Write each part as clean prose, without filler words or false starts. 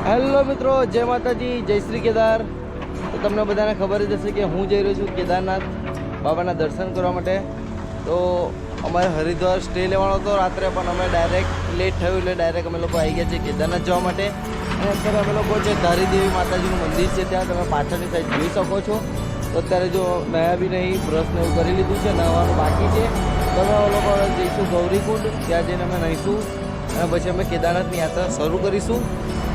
Hello મિત્રો, જય માતાજી, જય શ્રી કેદાર. તો તમને બધાને ખબર જ હશે કે હું જઈ રહ્યો છું કેદારનાથ બાબાના દર્શન કરવા માટે. તો અમારે હરિદ્વાર સ્ટે લેવાનો હતો રાત્રે, પણ અમે ડાયરેક્ટ લેટ થયું એટલે ડાયરેક્ટ અમે લોકો આવી ગયા છે કેદારનાથ જવા માટે. અને અત્યારે અમે લોકો જે ધારીદેવી માતાજીનું મંદિર છે ત્યાં તમે પાછળની સાઈડ જોઈ શકો છો. તો અત્યારે જો નયા બી નહીં, બ્રશ ને એવું કરી લીધું છે, નવાનું બાકી છે. તો અમે લોકો જઈશું ગૌરીકુંડ, ત્યાં જઈને અમે નહીશું અને પછી અમે કેદારનાથની યાત્રા શરૂ કરીશું.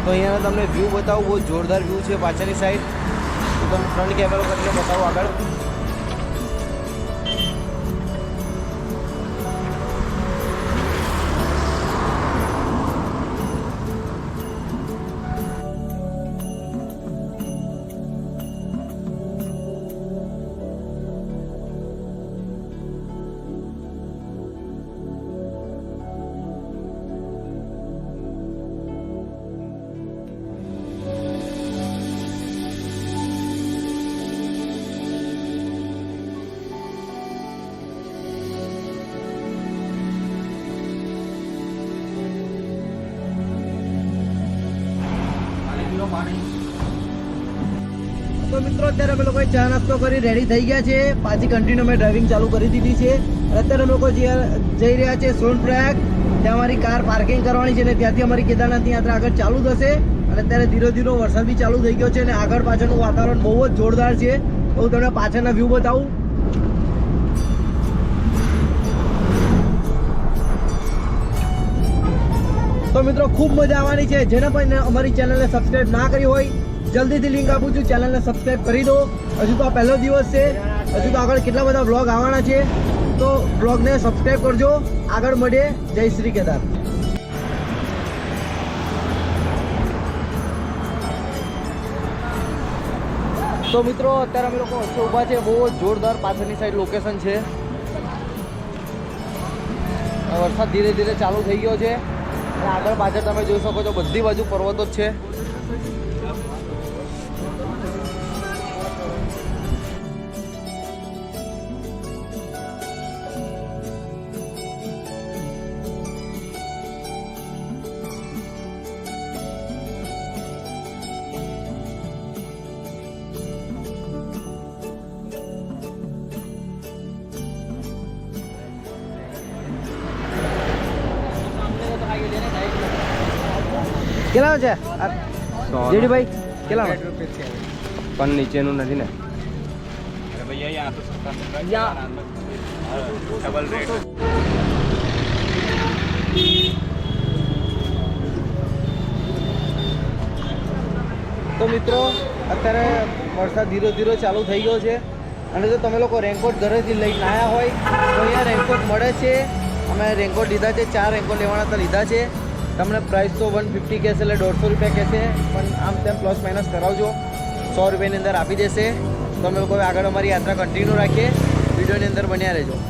તો અહીંયા તમને વ્યૂ બતાવું, બહુ જોરદાર વ્યૂ છે પાછળની સાઈડ. તો તમે ફ્રન્ટ કેમેરો કરીને બતાવો આગળ. તો મિત્રો અત્યારે અમે લોકો ચા નાસ્તો કરી રેડી થઈ ગયા છે. પાછી કન્ટિન્યુ અમે ડ્રાઇવિંગ ચાલુ કરી દીધી છે. અત્યારે અમે લોકો જઈ રહ્યા છે સોનપ્રયાગ. ત્યાં અમારી કાર પાર્કિંગ કરવાની છે અને ત્યાંથી અમારી કેદારનાથની યાત્રા આગળ ચાલુ થશે. અને અત્યારે ધીરે ધીરે વરસાદ બી ચાલુ થઈ ગયો છે અને આગળ પાછળનું વાતાવરણ બહુ જ જોરદાર છે. તો હું તમને પાછળના વ્યૂ બતાવું. તો મિત્રો ખૂબ મજા આવવાની છે. જેને પણ અમારી ચેનલને સબસ્ક્રાઇબ ના કરી હોય, જલ્દીથી લિંક આપું છું, ચેનલને સબસ્ક્રાઇબ કરી દો. હજુ તો આ પહેલો દિવસ છે, હજુ તો આગળ કેટલા બધા બ્લોગ આવવાના છે. તો બ્લોગને સબસ્ક્રાઇબ કરજો. આગળ મળીએ. જય શ્રી કેદાર. તો મિત્રો અત્યારે અમે લોકો વચ્ચે ઊભા છે. બહુ જોરદાર પાછળની સાઈડ લોકેશન છે. વરસાદ ધીરે ધીરે ચાલુ થઈ ગયો છે અને આગળ પાછળ તમે જોઈ શકો છો બધી બાજુ પર્વતો જ છે. કેટલા છે જેડીભાઈ? કેટલા પણ નીચેનું નથી ને? તો મિત્રો અત્યારે વરસાદ ધીરે ધીરે ચાલુ થઈ ગયો છે અને જો તમે લોકો રેનકોટ ઘરેથી લઈને આવ્યા હોય તો અહીંયા રેનકોટ મળે છે. અમે રેનકોટ લીધા છે, 4 રેનકોટ લેવાના તો લીધા છે. તમને પ્રાઇસ તો 150 કહેશે એટલે 150 રૂપિયા કહેશે, પણ આમ તેમ પ્લસ માઇનસ કરાવજો, 100 રૂપિયાની અંદર આપી દેશે. તો અમે લોકો આગળ અમારી યાત્રા કન્ટિન્યુ રાખીએ. વિડીયોની અંદર બન્યા રહેજો.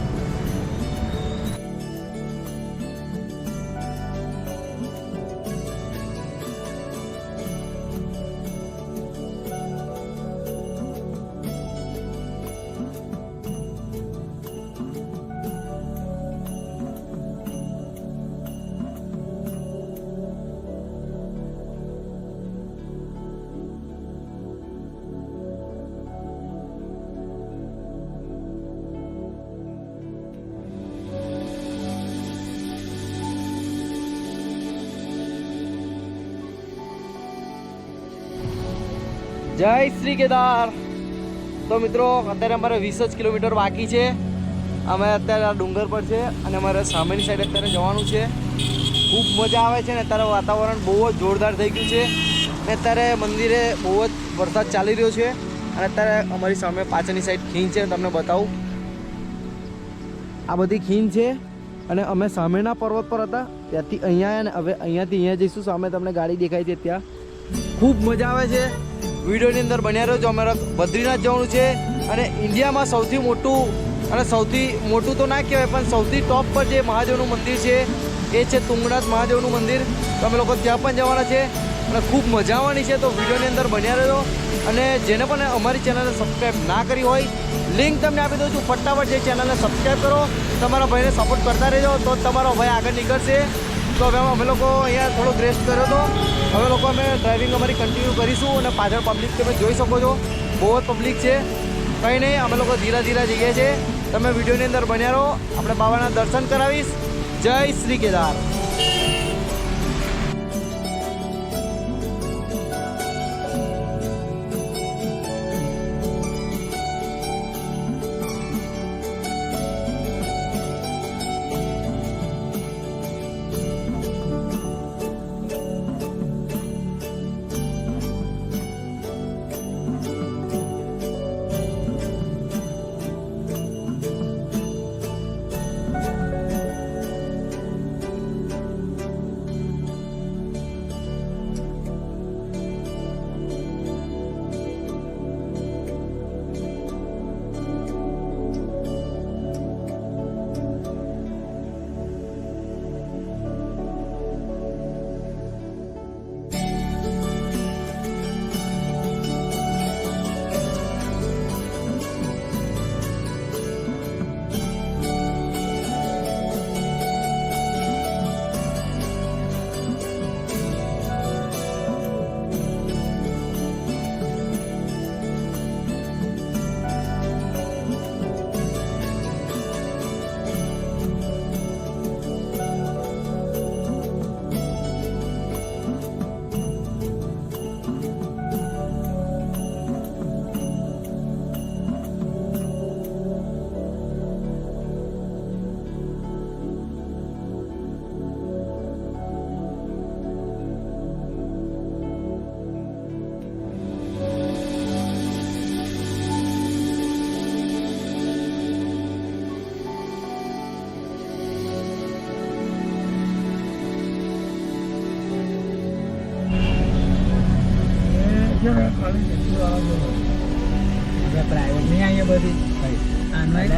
જય શ્રી કેદાર. તો મિત્રો અત્યારે અમારે 20 જ કિલોમીટર બાકી છે. અમે અત્યારે આ ડુંગર પર છે અને અમારે સામેની સાઈડ અત્યારે જવાનું છે. ખૂબ મજા આવે છે ને અત્યારે વાતાવરણ બહુ જ જોરદાર થઈ ગયું છે અને અત્યારે મંદિરે બહુ જ વરસાદ ચાલી રહ્યો છે. અને અત્યારે અમારી સામે પાછળની સાઈડ ખીણ છે, તમને બતાવું. આ બધી ખીણ છે અને અમે સામેના પર્વત પર હતા, ત્યાંથી અહીંયા આવ્યા ને હવે અહીંયાથી અહીંયા જઈશું. સામે તમને ગાડી દેખાય છે ત્યાં. ખૂબ મજા આવે છે. વિડીયોની અંદર બન્યા રહ્યો. અમારે બદ્રીનાથ જવાનું છે અને ઇન્ડિયામાં સૌથી મોટું, અને સૌથી મોટું તો ના કહેવાય પણ સૌથી ટોપ પર જે મહાદેવનું મંદિર છે એ છે તુંગનાથ મહાદેવનું મંદિર. તો અમે લોકો ત્યાં પણ જવાના છે અને ખૂબ મજા આવવાની છે. તો વિડીયોની અંદર બન્યા રહ્યો અને જેને પણ અમારી ચેનલને સબસ્ક્રાઈબ ના કરી હોય, લિંક તમને આપી દઉં છું. ફટાફટ જે ચેનલને સબસ્ક્રાઈબ કરો, તમારા ભાઈને સપોર્ટ કરતા રહેજો તો તમારો ભાઈ આગળ નીકળશે. તો હવે અમે લોકો અહીંયા થોડો રેસ્ટ કર્યો હતો. હવે લોકો અમે ડ્રાઇવિંગ અમારી કન્ટિન્યુ કરીશું અને પાછળ પબ્લિક તમે જોઈ શકો છો, બહુ જ પબ્લિક છે. કંઈ નહીં, અમે લોકો ધીરે ધીરે જઈએ છીએ. તમે વિડીયોની અંદર બન્યા રહો, આપણે બાબાના દર્શન કરાવીશ. જય શ્રી કેદાર.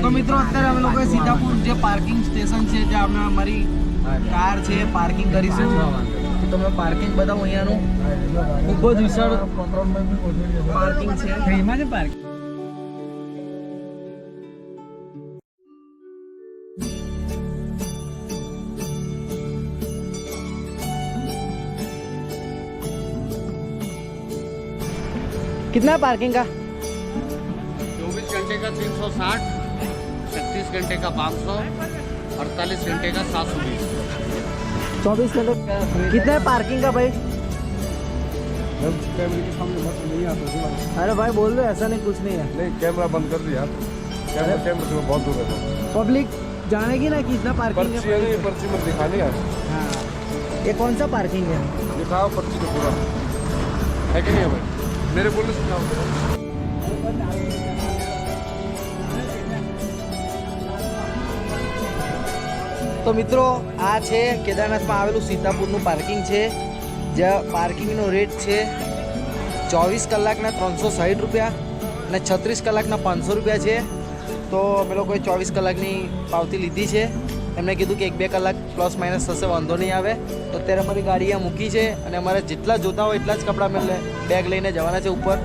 તો મિત્રો અત્યારે અમે લોકો સીતાપુર જે પાર્કિંગ સ્ટેશન છે જ્યાં અમે અમારી કાર છે પાર્કિંગ કરીશું. તો તમને પાર્કિંગ બતાવું. અહીંયાનું ખૂબ જ વિશાળ પાર્કિંગ છે. ફ્રીમાં છે પાર્કિંગ. कितना है पार्किंग का? 24 घंटे का 360, 36 घंटे का 500, 48 घंटे का 720. 24 घंटे कितना है पार्किंग का भाई? कैमरे के सामने मत नहीं आता. अरे भाई बोल रहे ऐसा नहीं, कुछ नहीं है. नहीं, कैमरा बंद कर दिया. कैमरे से बहुत दूर है. पब्लिक जानेगी ना कितना पार्किंग पर्ची है. नहीं, पर्ची में दिखानी है. हाँ, ये कौन सा पार्किंग है? दिखाओ पर्ची को पूरा है कि नहीं है भाई? मेरे बोलने से क्या होगा? તો મિત્રો આ છે કેદારનાથમાં આવેલું સીતાપુરનું પાર્કિંગ છે, જ્યાં પાર્કિંગનો રેટ છે 24 કલાકના 360 રૂપિયા અને 36 કલાકના 500 રૂપિયા છે. તો અમે લોકોએ 24 કલાકની પાવતી લીધી છે. એમણે કીધું કે 1-2 કલાક પ્લસ માઇનસ થશે, વાંધો નહીં આવે. તો અત્યારે અમારી ગાડી અહીંયા મૂકી છે અને અમારે જેટલા જોતા હોય એટલા જ કપડાં અમે બેગ લઈને જવાના છે ઉપર.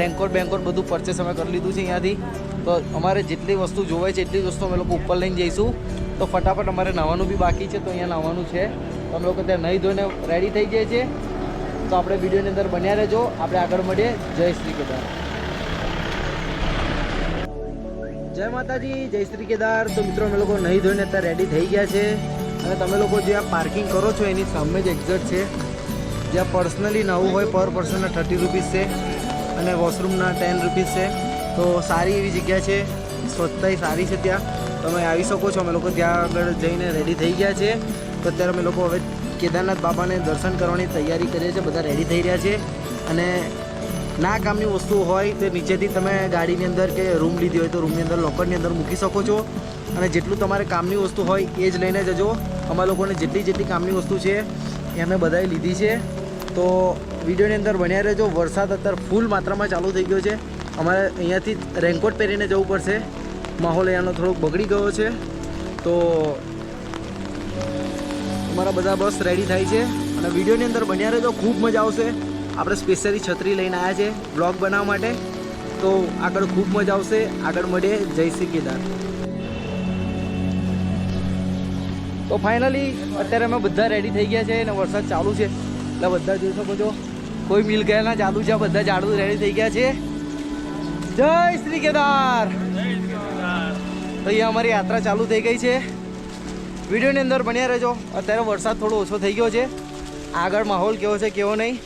રેનકોટ બેંકોટ બધું પરચેસ અમે કરી લીધું છે અહીંયાથી. તો અમારે જેટલી વસ્તુ જોવાય છે એટલી જ વસ્તુ અમે લોકો ઉપર લઈને જઈશું. તો ફટાફટ અમારે નાહવાનું બી બાકી છે, તો અહીંયા નાહવાનું છે. તો અમે લોકો ત્યાં નહીં ધોઈને રેડી થઈ જાય છે. તો આપણે વિડીયોની અંદર બન્યા રહેજો, આપણે આગળ મળીએ. જય શ્રી કેદાર. જય માતાજી, જય શ્રી કેદાર. તો મિત્રો અમે લોકો નહીં ધોઈને અત્યારે રેડી થઈ ગયા છે અને તમે લોકો જે આ પાર્કિંગ કરો છો એની સામે જ એક્ઝેક્ટ છે, જ્યાં પર્સનલી નવું હોય પર પર્સનના 30 રૂપીસ છે અને વોશરૂમના 10 રૂપીસ છે. તો સારી એવી જગ્યા છે, સ્વચ્છતા સારી છે ત્યાં. તમે આવી શકો છો. અમે લોકો ત્યાં આગળ જઈને રેડી થઈ ગયા છે. તો અત્યારે અમે લોકો હવે કેદારનાથ બાબાને દર્શન કરવાની તૈયારી કરીએ છીએ. બધા રેડી થઈ રહ્યા છે અને ના કામની વસ્તુ હોય તો નીચેથી તમે ગાડીની અંદર કે રૂમ લીધી હોય તો રૂમની અંદર લોકરની અંદર મૂકી શકો છો. અને જેટલું તમારે કામની વસ્તુ હોય એ જ લઈને જજો. અમારા લોકોને જેટલી કામની વસ્તુ છે એ અમે બધાએ લીધી છે. તો વિડીયોની અંદર બન્યા રહેજો. વરસાદ અત્યારે ફૂલ માત્રામાં ચાલુ થઈ ગયો છે. અમારે અહીંયાથી રેનકોટ પહેરીને જવું પડશે. માહોલ અહીંયાનો થોડોક બગડી ગયો છે. તો અમારા બધા બસ રેડી થાય છે અને વિડીયોની અંદર બન્યા રહેજો. ખૂબ મજા આવશે. આપણે સ્પેશિયલી છત્રી લઈને આવ્યા છે બ્લોગ બનાવવા માટે. તો આગળ ખૂબ મજા આવશે. આગળ મળીએ. જય શ્રી કેદાર. તો ફાઇનલી અત્યારે અમે બધા રેડી થઈ ગયા છે અને વરસાદ ચાલુ છે એટલે બધા જોઈ શકો છો કોઈ મિલ ગયા ના ચાલુ છે બધા ઝાડુ રેડી થઈ ગયા છે જય શ્રી કેદાર તો અહીંયા અમારી યાત્રા ચાલુ થઈ ગઈ છે વિડીયોની અંદર બન્યા રહેજો અત્યારે વરસાદ થોડો ઓછો થઈ ગયો છે આગળ માહોલ કેવો છે કેવો નહીં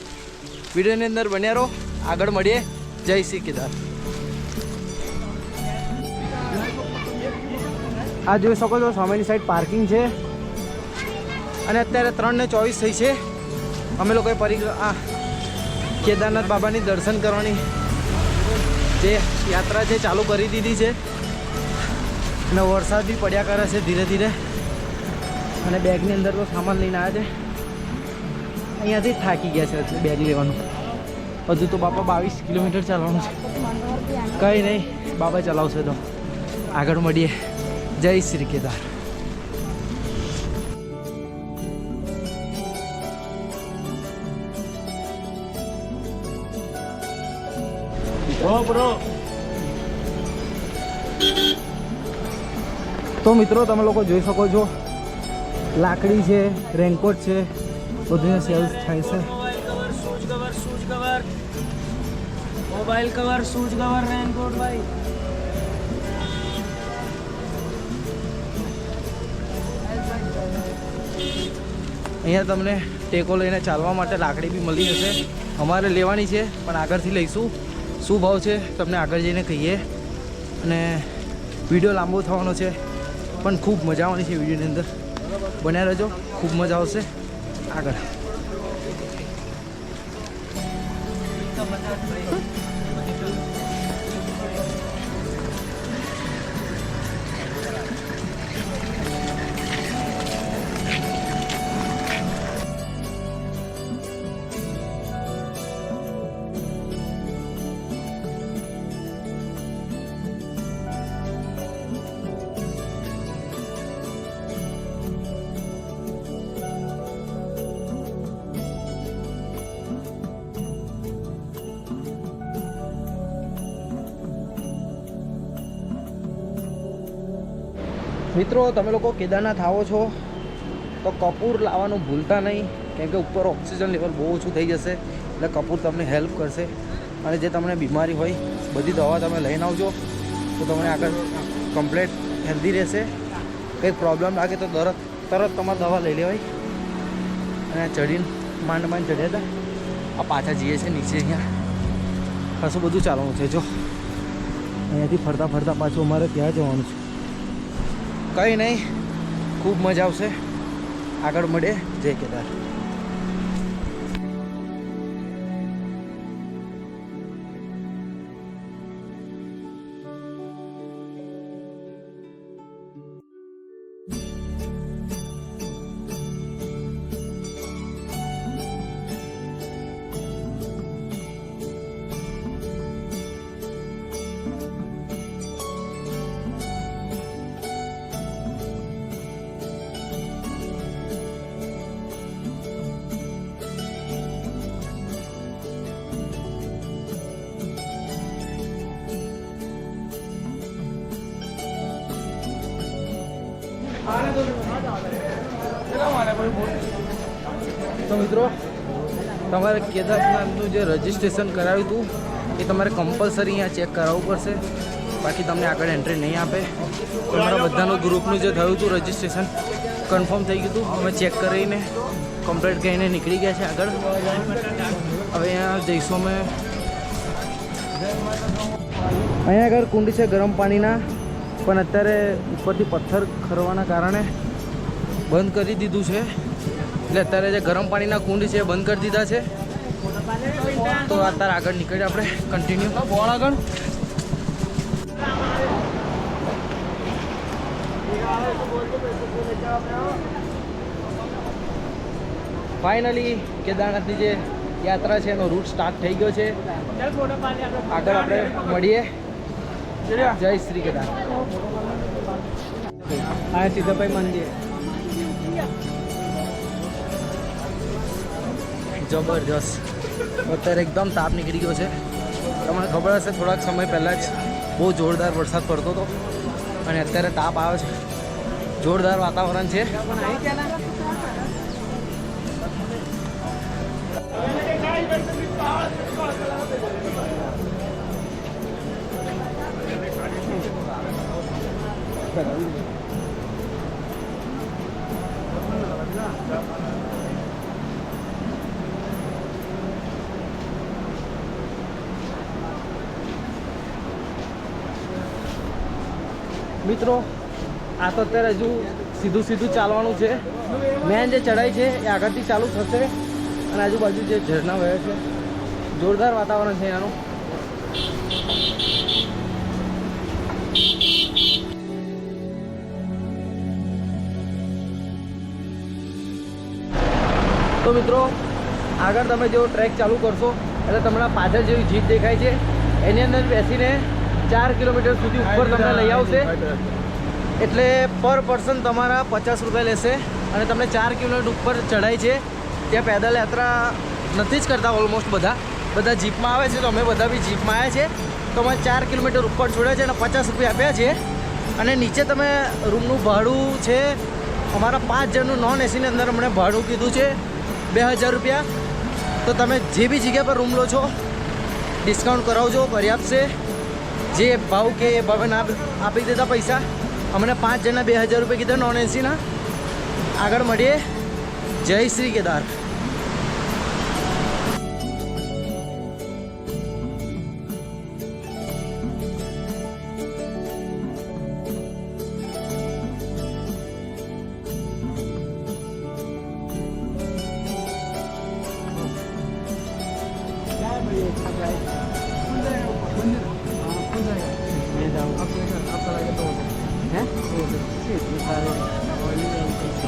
વિડીયોની અંદર બન્યા રહો આગળ મળીએ જય શ્રી કેદાર આ જોઈ શકો છો સામેની સાઈડ પાર્કિંગ છે અને અત્યારે 3:24 થઈ છે અમે લોકોએ કેદારનાથ બાબાની દર્શન કરવાની જે યાત્રા છે ચાલુ કરી દીધી છે અને વરસાદ બી પડ્યા કરે છે ધીરે ધીરે અને બેગની અંદર તો સામાન લઈને આવ્યા છે અહીંયાથી જ થાકી ગયા છે એટલે બેગ લેવાનું હજુ તો બાપા 22 કિલોમીટર ચાલવાનું છે કંઈ નહીં બાબા ચલાવશે તો આગળ મળીએ જય શ્રી કેદાર તો મિત્રો તમે લોકો જોઈ શકો છો લાકડી છે રેનકોટ છે બધું સેલ્સ થાય છે mobile cover shoes cover raincoat ભાઈ અહીંયા તમને ટેકો લઈને ચાલવા માટે લાકડી બી મળી જશે અમારે લેવાની છે પણ આગળથી લઈશું શું ભાવ છે તમને આગળ જઈને કહીએ અને વિડીયો લાંબો થવાનો છે પણ ખૂબ મજા આવવાની છે વિડીયોની અંદર બન્યા રહેજો ખૂબ મજા આવશે આગળ મિત્રો તમે લોકો કેદારનાથ આવો છો તો કપૂર લાવવાનું ભૂલતા નહીં કેમ કે ઉપર ઓક્સિજન લેવલ બહુ ઓછું થઈ જશે એટલે કપૂર તમને હેલ્પ કરશે અને જે તમને બીમારી હોય બધી દવા તમે લઈને આવજો તો તમને આગળ કમ્પ્લીટ હેલ્ધી રહેશે કંઈક પ્રોબ્લેમ લાગે તો તરત તમારે દવા લઈ લેવાય અને ચડીને માંડ ચડ્યા હતા આ પાછા જઈએ છે નીચે અહીંયા ખાસું બધું ચાલવાનું છે જો અહીંયાથી ફરતા પાછું અમારે ત્યાં જવાનું છે કંઈ નહીં ખૂબ મજા આવશે આગળ મળે જય કેદાર તો મિત્રો તમારે કેદારનાથનું જે રજિસ્ટ્રેશન કરાવ્યું હતું એ તમારે કમ્પલસરી અહીંયા ચેક કરાવવું પડશે બાકી તમને આગળ એન્ટ્રી નહીં આપે તમારા બધાનું ગ્રુપનું જે થયું હતું રજિસ્ટ્રેશન કન્ફર્મ થઈ ગયું હતું અમે ચેક કરીને કમ્પ્લીટ કરીને નીકળી ગયા છે આગળ હવે અહીંયા જઈશું અમે અહીંયા આગળ કુંડ છે ગરમ પાણીના પણ અત્યારે ઉપરથી પથ્થર ખરવાના કારણે બંધ કરી દીધું છે એટલે અત્યારે જે ગરમ પાણીના કુંડ છે એ બંધ કરી દીધા છે તો અત્યારે આગળ નીકળીએ આપણે કન્ટિન્યુ બોલ આગળ ફાઇનલી કેદારનાથની જે યાત્રા છે એનો રૂટ સ્ટાર્ટ થઈ ગયો છે આગળ આપણે મળીએ જય શ્રી કેદાર આ સીધાભાઈ મંદિર જબરજસ્ત અત્યારે એકદમ તાપ નીકળી ગયો છે તમને ખબર હશે થોડાક સમય પહેલાં જ બહુ જોરદાર વરસાદ પડતો હતો અને અત્યારે તાપ આવે છે જોરદાર વાતાવરણ છે. મિત્રો આ તો અત્યારે હજુ સીધું ચાલવાનું છે. મેન જે ચઢાઈ છે એ આગળથી ચાલુ થશે અને આજુબાજુ જે ઝરણા વહે છે. જોરદાર વાતાવરણ છે એનું. તો મિત્રો આગળ તમે જેવો ટ્રેક ચાલુ કરશો એટલે તમને પાછળ જેવી જીપ દેખાય છે એની અંદર બેસીને 4 કિલોમીટર સુધી ઉપર તમને લઈ આવશે. એટલે પર પર્સન તમારા 50 રૂપિયા લેશે અને તમને 4 કિલોમીટર ઉપર ચઢાઈ છે. ત્યાં પેદલ યાત્રા નથી જ કરતા ઓલમોસ્ટ બધા જીપમાં આવે છે. તો અમે બધા બી જીપમાં આવ્યા છે. તો અમે 4 કિલોમીટર ઉપર છોડ્યા છે અને 50 રૂપિયા આપ્યા છે. અને નીચે તમે રૂમનું ભાડું છે અમારા 5 જણનું નોન એસીની અંદર અમને ભાડું કીધું છે 2000 રૂપિયા. તો તમે જે બી જગ્યા પર રૂમ લો છો ડિસ્કાઉન્ટ કરાવજો, કરી આપશે. જે ભાવ કે એ ભાવે ના આપી દેતા પૈસા. અમને 5 જણા 2000 રૂપિયા કીધા નોન એસીના. આગળ મળીએ. જય શ્રી કેદાર.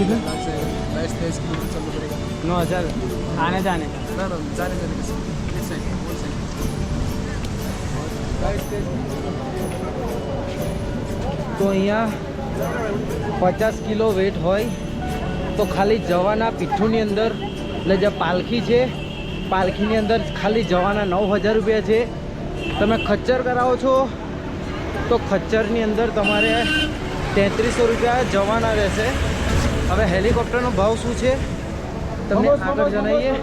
कितना 22 किलोमीटर चलना पड़ेगा. 9,000 आने जाने का. ना जाने जाने का एक साइड वो साइड. તો અહીંયા 50 કિલો વેટ હોય તો ખાલી જવાના પીઠુંની અંદર એટલે જે પાલખી છે પાલખીની અંદર ખાલી જવાના 9,000 રૂપિયા છે. તમે ખચ્ચર કરાવો છો તો ખચ્ચરની અંદર તમારે 3300 રૂપિયા જવાના રહેશે. હવે હેલિકોપ્ટરનો ભાવ શું છે તમને આગળ જણાવીએ.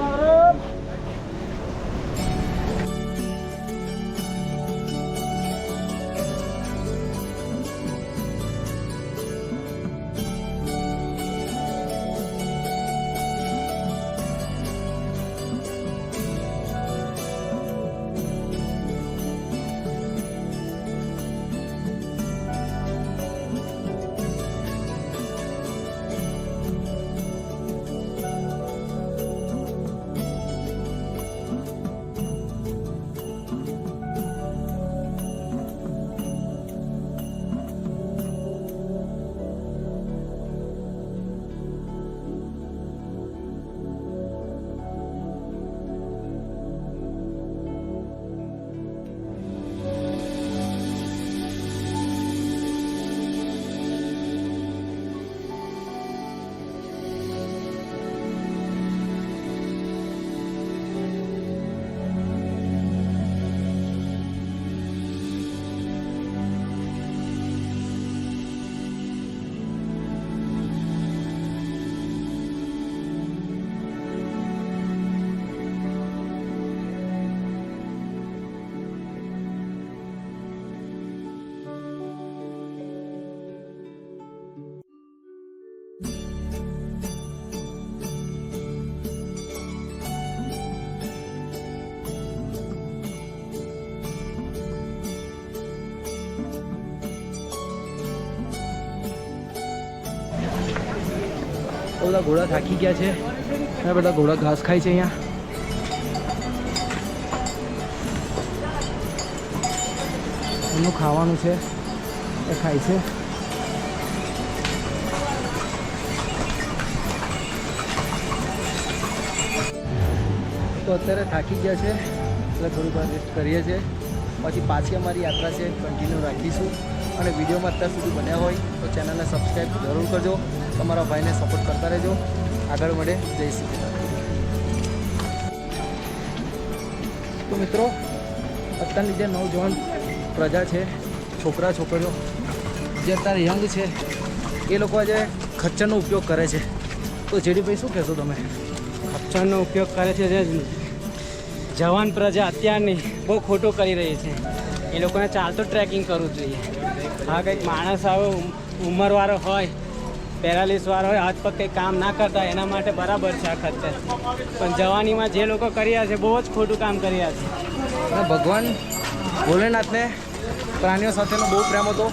બધા ઘોડા થાકી ગયા છે અને બધા ઘોડા ઘાસ ખાય છે. અહીંયા એમનું ખાવાનું છે એ ખાય છે. તો અત્યારે થાકી ગયા છે એટલે થોડીક વાર રેસ્ટ કરીએ છીએ. પછી પાછી અમારી યાત્રા છે કન્ટિન્યુ રાખીશું. અને વિડીયોમાં અત્યાર સુધી બન્યા હોય તો ચેનલને સબસ્ક્રાઈબ જરૂર કરજો. તમારા ભાઈને સપોર્ટ કરતા રહેજો. આગળ મળે. જય શ્રી કૃષ્ણ. તો મિત્રો અત્યારની જે નવજવાન પ્રજા છે છોકરા છોકરીઓ જે અત્યારે યંગ છે એ લોકો આજે ખચ્ચરનો ઉપયોગ કરે છે. તો જેડીભાઈ શું કહેશો તમે? ખચ્ચરનો ઉપયોગ કરે છે જે જવાન પ્રજા અત્યારની બહુ ખોટું કરી રહી છે. એ લોકોને ચાલતો ટ્રેકિંગ કરવું જોઈએ. હા, કંઈક માણસ આવો ઉંમરવાળો હોય, પેરાલિસવાળો હોય, હાથ પગ કંઈ કામ ના કરતા એના માટે બરાબર છે આ ખચ્ચર. પણ જવાનીમાં જે લોકો કરી રહ્યા છે બહુ જ ખોટું કામ કરી રહ્યા છે. અને ભગવાન ભોલેનાથને પ્રાણીઓ સાથેનો બહુ પ્રેમ હતો,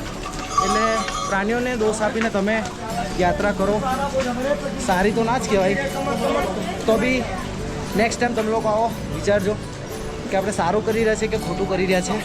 એટલે પ્રાણીઓને દોષ આપીને તમે યાત્રા કરો સારી તો ના જ કહેવાય. તો બી નેક્સ્ટ ટાઈમ તમે લોકો આવો વિચારજો કે આપણે સારું કરી રહ્યા છીએ કે ખોટું કરી રહ્યા છે.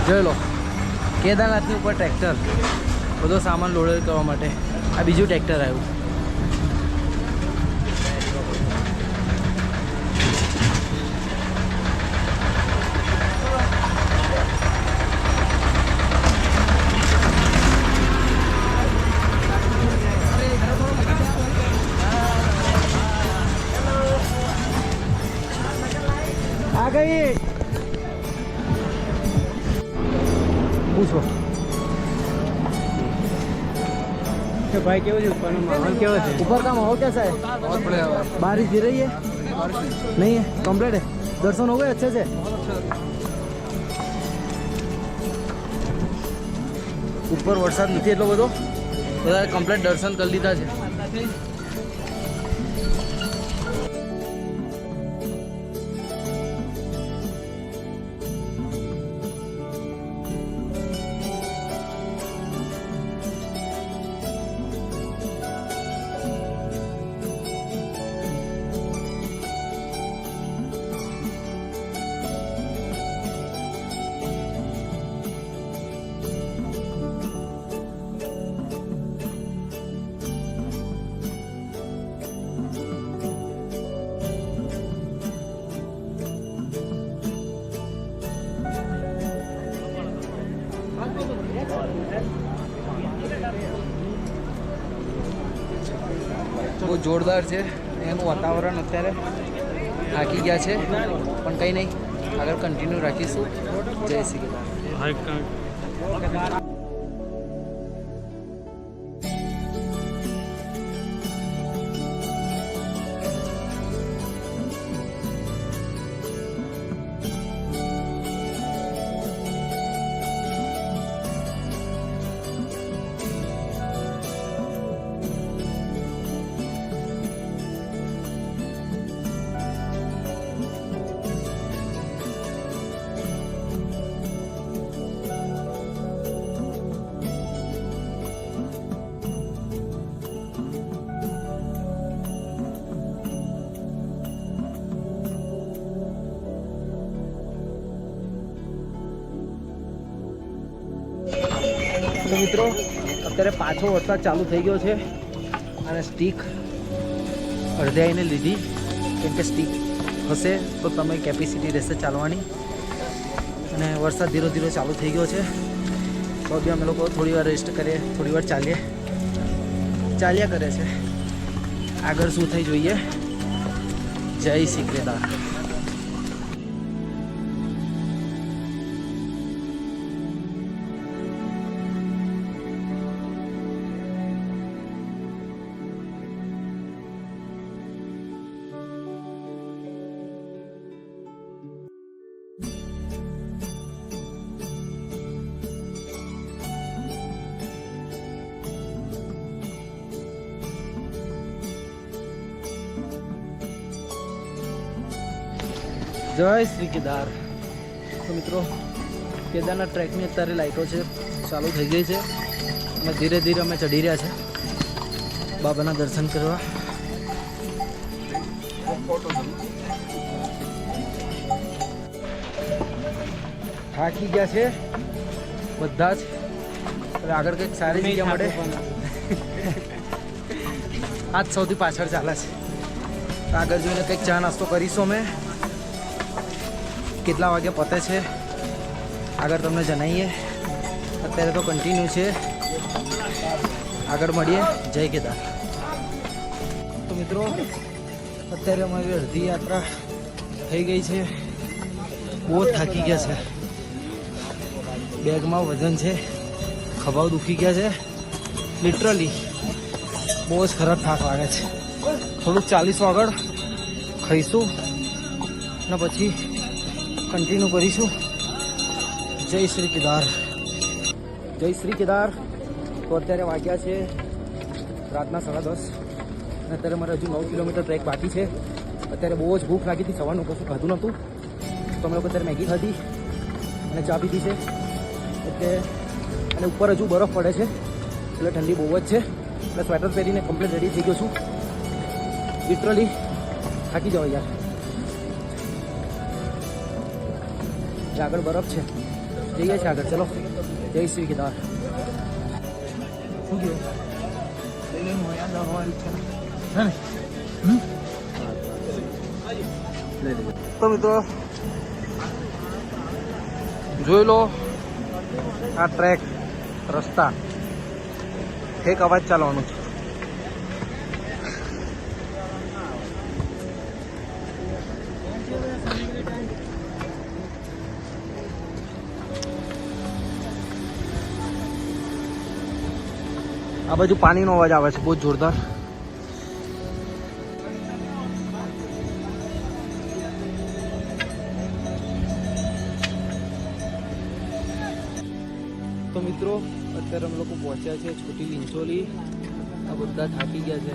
જોઈ લો, કેદારનાથની ઉપર ટ્રેક્ટર, બધો સામાન લોડ કરવા માટે. આ બીજું ટ્રેક્ટર આવ્યું. આ ગઈ પૂછો तो भाई केवो है ऊपर माहौल केवो है? ऊपर का माहौल कैसा है? बहुत बढ़िया है। बारिश गिर रही है? नहीं है, कंप्लीट है. दर्शन हो गए अच्छे से? ઉપર વરસાદ નથી એટલો બધો, બધા કમ્પ્લીટ દર્શન કરી લીધા છે. બહુ જોરદાર છે એનું વાતાવરણ. અત્યારે થાકી ગયા છે પણ કંઈ નહીં, આગળ કન્ટિન્યુ રાખીશું. જય શ્રી કૃષ્ણ. તો મિત્રો અત્યારે પાછો વરસાદ ચાલુ થઈ ગયો છે અને સ્ટીક અડધે આવીને લીધી, કેમ કે સ્ટીક હશે તો તમે કેપેસિટી રહેશે ચાલવાની. અને વરસાદ ધીરે ધીરે ચાલુ થઈ ગયો છે તો બી અમે લોકો થોડી વાર રેસ્ટ કરીએ, થોડી વાર ચાલ્યા કરે છે. આગળ શું થઈ જોઈએ. જય શ્રી કેદાર. જય શ્રી કેદાર. તો મિત્રો કેદારના ટ્રેકની અત્યારે લાઇટો છે ચાલુ થઈ ગઈ છે અને ધીરે ધીરે અમે ચડી રહ્યા છે બાબાના દર્શન કરવા. થાકી ગયા છે બધા જ. હવે આગળ કંઈક સારી જગ્યા મળે આજ સૌથી પાછળ ચાલે છે. આગળ જોઈને કંઈક ચા નાસ્તો કરીશું અમે. કેટલા વાગે પતે છે આગળ તમને જણાવીએ. અત્યારે તો કન્ટિન્યુ છે. આગળ મળીએ. જય કેદાર. તો મિત્રો અત્યારે અમારી અડધી યાત્રા થઈ ગઈ છે. બહુ જ થાકી ગયા છે. બેગમાં વજન છે, ખભાઓ દુખી ગયા છે લિટરલી. બહુ જ ખરાબ થાક લાગે છે. થોડુંક 40 આગળ ખાઈશું ને પછી કન્ટિન્યુ કરીશું. જય શ્રી કેદાર. જય શ્રી કેદાર. તો અત્યારે વાગ્યા છે રાતના 10:30 અને અત્યારે મારે હજુ 9 કિલોમીટર ટ્રેક બાકી છે. અત્યારે બહુ જ ભૂખ લાગી હતી. સવારનું કશું ખાધું નહોતું તો અમે લોકો અત્યારે મેગી ખાધી અને ચા પીધી છે. એટલે અને ઉપર હજુ બરફ પડે છે એટલે ઠંડી બહુ જ છે. એટલે સ્વેટર પહેરીને કમ્પ્લીટ રેડી થઈ ગયો છું. લિટરલી થાકી જાવ યાર. આગળ બરફ છે. જઈએ છીએ આગળ. ચલો. જય શ્રી કેદાર. શું કહ્યું? તો મિત્રો જોઈ લો આ ટ્રેક રસ્તા એક અવાજ ચાલવાનું છે. આ બાજુ પાણીનો અવાજ આવે છે બહુ જોરદાર. તો મિત્રો અત્યારે અમે લોકો પહોંચ્યા છે છોટી લીંચોલી. આ બધા થાકી ગયા છે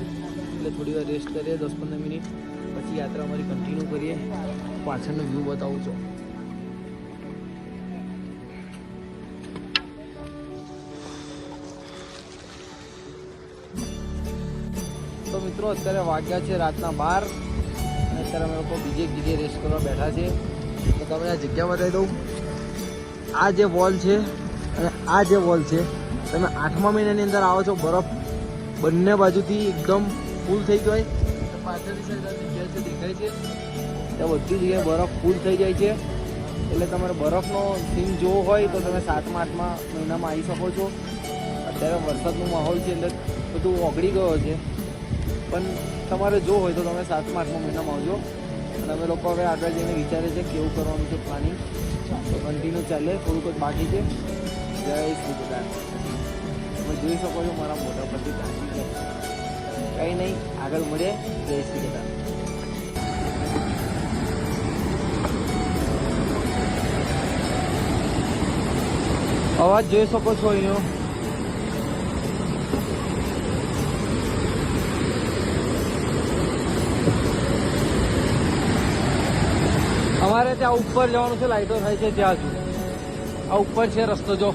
એટલે થોડી વાર રેસ્ટ કરીએ 10-15 મિનિટ પછી યાત્રા અમારી કન્ટિન્યુ કરીએ. પાછળનો વ્યૂ બતાવું છું. તો મિત્રો અત્યારે વાગ્યા છે રાતના 12 અને અત્યારે અમે લોકો બીજી એક જગ્યાએ રેસ્ટ કરવા બેઠા છે. તો તમને આ જગ્યા બતાવી દઉં. આ જે વોલ છે અને આ જે વોલ છે તમે 8મા મહિનાની અંદર આવો છો બરફ બંને બાજુથી એકદમ ફૂલ થઈ ગયો હોય. પાછળની સાઈડ જગ્યા છે દેખાય છે ત્યાં બધી જગ્યાએ બરફ ફૂલ થઈ જાય છે. એટલે તમારે બરફનો સીન જોવો હોય તો તમે 7મા 8મા મહિનામાં આવી શકો છો. અત્યારે વરસાદનો માહોલ છે એટલે બધું ઓગળી ગયો છે પણ તમારે જો હોય તો તમે 7મા 8મા મહિનામાં આવજો. અને અમે લોકો હવે આગળ જઈને વિચારે છે કેવું કરવાનું છે પ્લાનિંગ. તો કન્ટિન્યુ ચાલે. થોડુંક જ બાકી છે. જય શ્રી કેદાર. તમે જોઈ શકો છો મારા મોટા પરથી કાંચી છે. કંઈ નહીં આગળ મળીએ. જય શ્રી કેદાર. અવાજ જોઈ શકો છો અહીંનો. અમારે ત્યાં ઉપર જવાનું છે. લાઈટો થાય છે ત્યાં હજુ. આ ઉપર છે રસ્તો. જો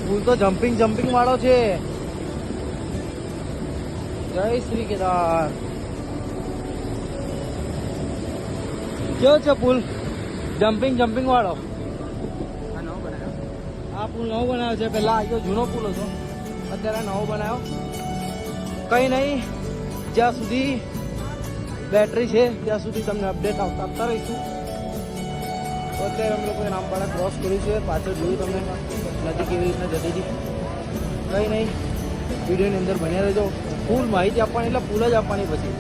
પુલ તો જમ્પિંગ વાળો છે. જય શ્રી કેદાર. કેવો છે પુલ? જમ્પિંગ વાળો. આ પુલ નવો બનાવ્યો છે. પહેલા આ જૂનો પુલ હતો અત્યારે નવો બનાવ્યો. કંઈ નહીં જ્યાં સુધી બેટરી છે ત્યાં સુધી તમને અપડેટ આપતા રહીશું. તો અત્યારે અમે લોકોએ નામપાડા ક્રોસ કર્યું છે. પાછળ જોયું તમને નદી કેવી રીતના જતી હતી. કંઈ નહીં વિડીયોની અંદર બન્યા રહેજો. ફૂલ માહિતી આપવાની એટલે ફૂલ જ આપવાની. પછી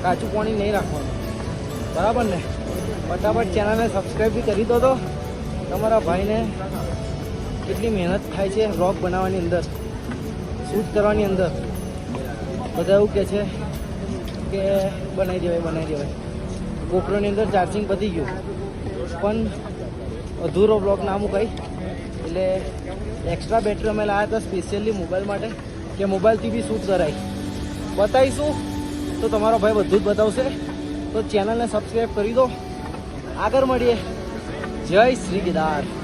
કાચું પાણી નહીં રાખવાનું. બરાબર ને? ફટાફટ ચેનલને સબસ્ક્રાઈબ બી કરી દો. તો તમારા ભાઈને કેટલી મહેનત થાય છે વ્લોગ બનાવવાની અંદર, શૂટ કરવાની અંદર. બધા એવું કહે છે કે બનાવી દેવાય. GoProની અંદર ચાર્જિંગ પતી ગયું પણ અધૂરો બ્લોગ ના મુકાય એટલે એક્સ્ટ્રા બેટરી અમે લાવ્યા હતા સ્પેશિયલી મોબાઈલ માટે કે મોબાઈલથી બી શૂટ કરાય. બતાવીશું તો તમારો ભાઈ બધું જ બતાવશે. તો ચેનલને સબસ્ક્રાઈબ કરી દો. આગળ મળીએ. જય શ્રી કેદાર.